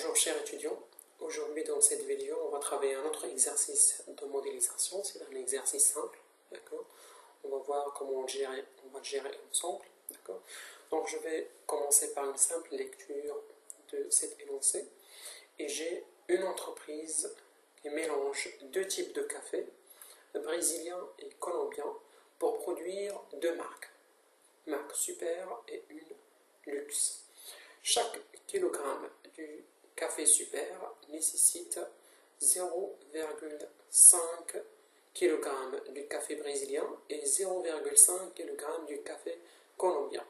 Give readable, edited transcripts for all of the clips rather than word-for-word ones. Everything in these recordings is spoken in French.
Bonjour chers étudiants, aujourd'hui dans cette vidéo on va travailler un autre exercice de modélisation, c'est un exercice simple, d'accord. On va voir comment on va le gérer ensemble, d'accord. Donc je vais commencer par une simple lecture de cet énoncé et j'ai une entreprise qui mélange deux types de café, brésilien et colombien, pour produire deux marque Super et une Luxe. Chaque kilogramme du café Super nécessite 0,5 kg du café brésilien et 0,5 kg du café colombien.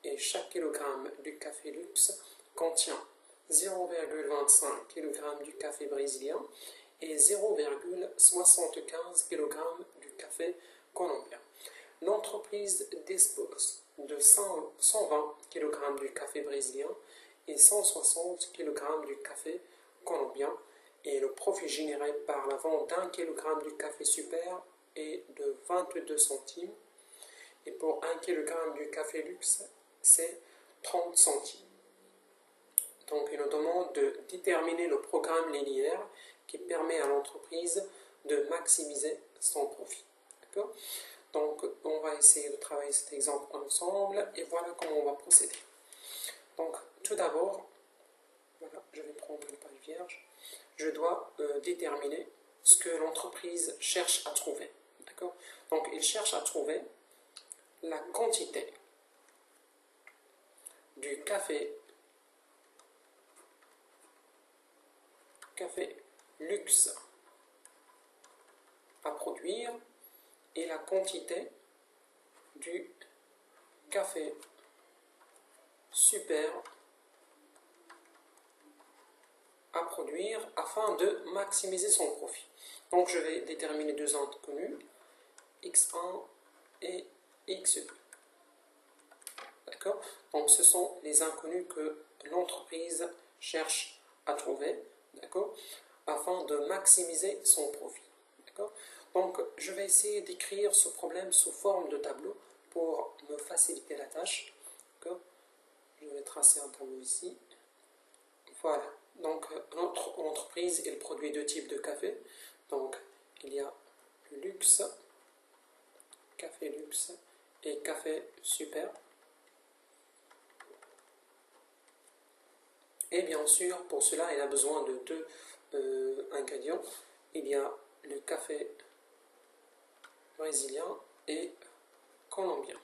Et chaque kilogramme du café Luxe contient 0,25 kg du café brésilien et 0,75 kg du café colombien. L'entreprise dispose de 120 kg du café brésilien et 160 kg du café colombien, et le profit généré par la vente d'un kilogramme du café Super est de 22 centimes, et pour 1 kg du café Luxe, c'est 30 centimes. Donc il nous demande de déterminer le programme linéaire qui permet à l'entreprise de maximiser son profit. D'accord ? Donc, on va essayer de travailler cet exemple ensemble et voilà comment on va procéder. Donc, tout d'abord, voilà, je vais prendre une page vierge. Je dois déterminer ce que l'entreprise cherche à trouver. D'accord ? Donc, il cherche à trouver la quantité du café Luxe à produire et la quantité du café Super à produire afin de maximiser son profit. Donc je vais déterminer deux inconnus, x1 et x2. D'accord? Donc ce sont les inconnus que l'entreprise cherche à trouver, d'accord, afin de maximiser son profit. D'accord? Donc je vais essayer d'écrire ce problème sous forme de tableau pour me faciliter la tâche. D'accord? Je vais tracer un tableau ici. Voilà. Donc notre entreprise, elle produit deux types de café. Donc il y a le Luxe, café Luxe et café Super. Et bien sûr, pour cela, elle a besoin de deux ingrédients. Il y a le café brésilien et colombien.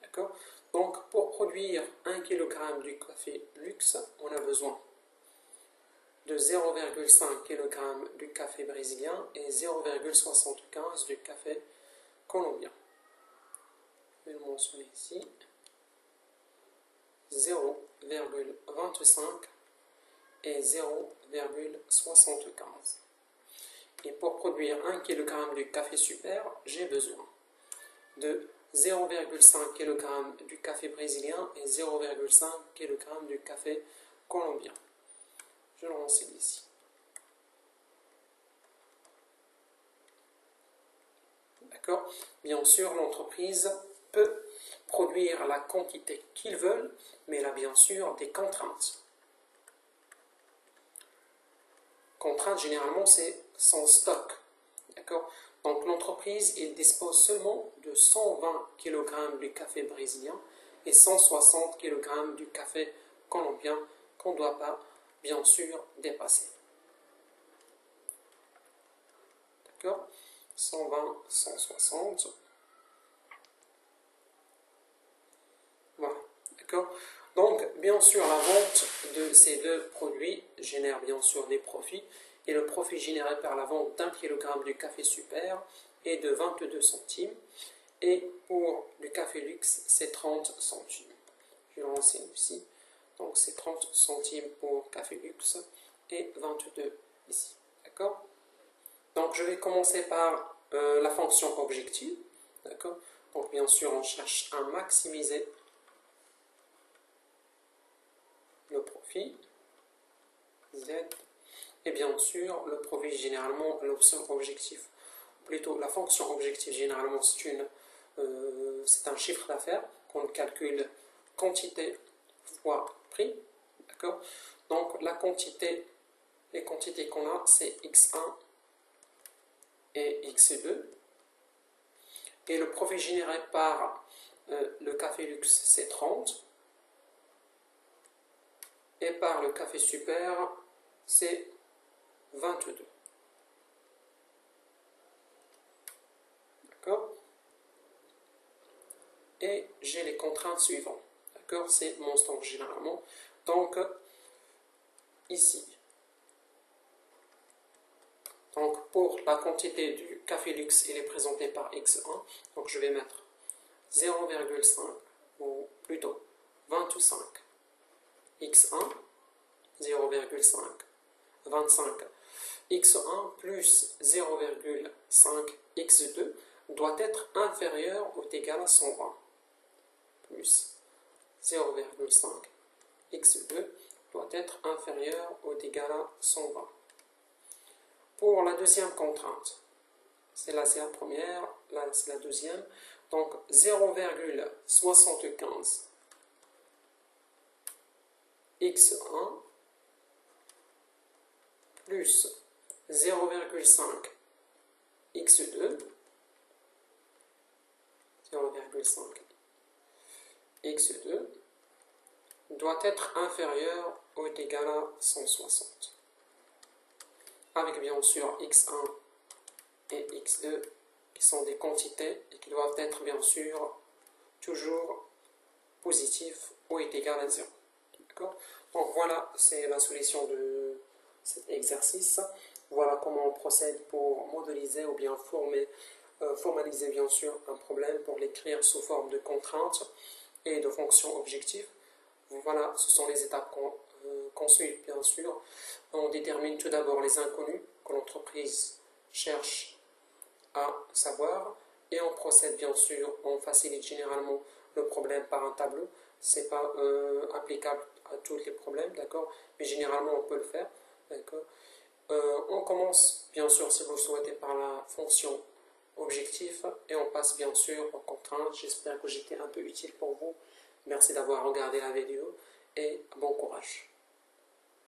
D'accord? Donc, pour produire 1 kg du café Luxe, on a besoin de 0,5 kg du café brésilien et 0,75 du café colombien. Je vais le mentionner ici. 0,25 et 0,75. Et pour produire 1 kg du café Super, j'ai besoin de 0,5 kg du café brésilien et 0,5 kg du café colombien. Je le renseigne ici. D'accord? Bien sûr, l'entreprise peut produire la quantité qu'ils veulent, mais elle a bien sûr des contraintes. Contrainte, généralement, c'est son stock. D'accord? Donc, l'entreprise, elle dispose seulement de 120 kg du café brésilien et 160 kg du café colombien qu'on ne doit pas, bien sûr, dépasser. D'accord? 120, 160. Voilà. D'accord? Donc, bien sûr, la vente de ces deux produits génère bien sûr des profits. Et le profit généré par la vente d'un kilogramme du café Super est de 22 centimes. Et pour le café Luxe, c'est 30 centimes. Je le renseigne ici. Donc, c'est 30 centimes pour café Luxe et 22 ici. D'accord? Donc, je vais commencer par la fonction objective. D'accord? Donc, bien sûr, on cherche à maximiser le profit, Z, et bien sûr le profit, généralement l'option objectif, plutôt la fonction objective, généralement c'est un chiffre d'affaires qu'on calcule quantité fois prix, D'accord? Donc, les quantités qu'on a, c'est x1 et x2. Et le profit généré par le café luxe, c'est 30. Et par le café super, c'est 22. D'accord? Et j'ai les contraintes suivantes. D'accord? C'est mon stock généralement. Donc, ici. Donc, pour la quantité du café luxe, il est présenté par x1. Donc, je vais mettre 0,5 ou plutôt 25 x1, 0,5, 25 x1 plus 0,5 x2 doit être inférieur ou égal à 120 plus 0,5 x2 doit être inférieur ou égal à 120. Pour la deuxième contrainte, c'est la première, là c'est la deuxième, donc 0,75 x1 plus 0,5 x2, 0,5 x2 doit être inférieur ou égal à 160. Avec bien sûr x1 et x2 qui sont des quantités et qui doivent être bien sûr toujours positifs ou égal à 0. D'accord? Donc voilà, c'est la solution de cet exercice. Voilà comment on procède pour modéliser ou bien formaliser bien sûr un problème pour l'écrire sous forme de contraintes et de fonctions objectives. Voilà, ce sont les étapes qu'on suit bien sûr. On détermine tout d'abord les inconnus que l'entreprise cherche à savoir et on procède bien sûr, on facilite généralement le problème par un tableau. Ce n'est pas applicable à tous les problèmes, d'accord, mais généralement on peut le faire, d'accord. On commence bien sûr, si vous le souhaitez, par la fonction objectif et on passe bien sûr aux contraintes. J'espère que j'étais un peu utile pour vous. Merci d'avoir regardé la vidéo et bon courage.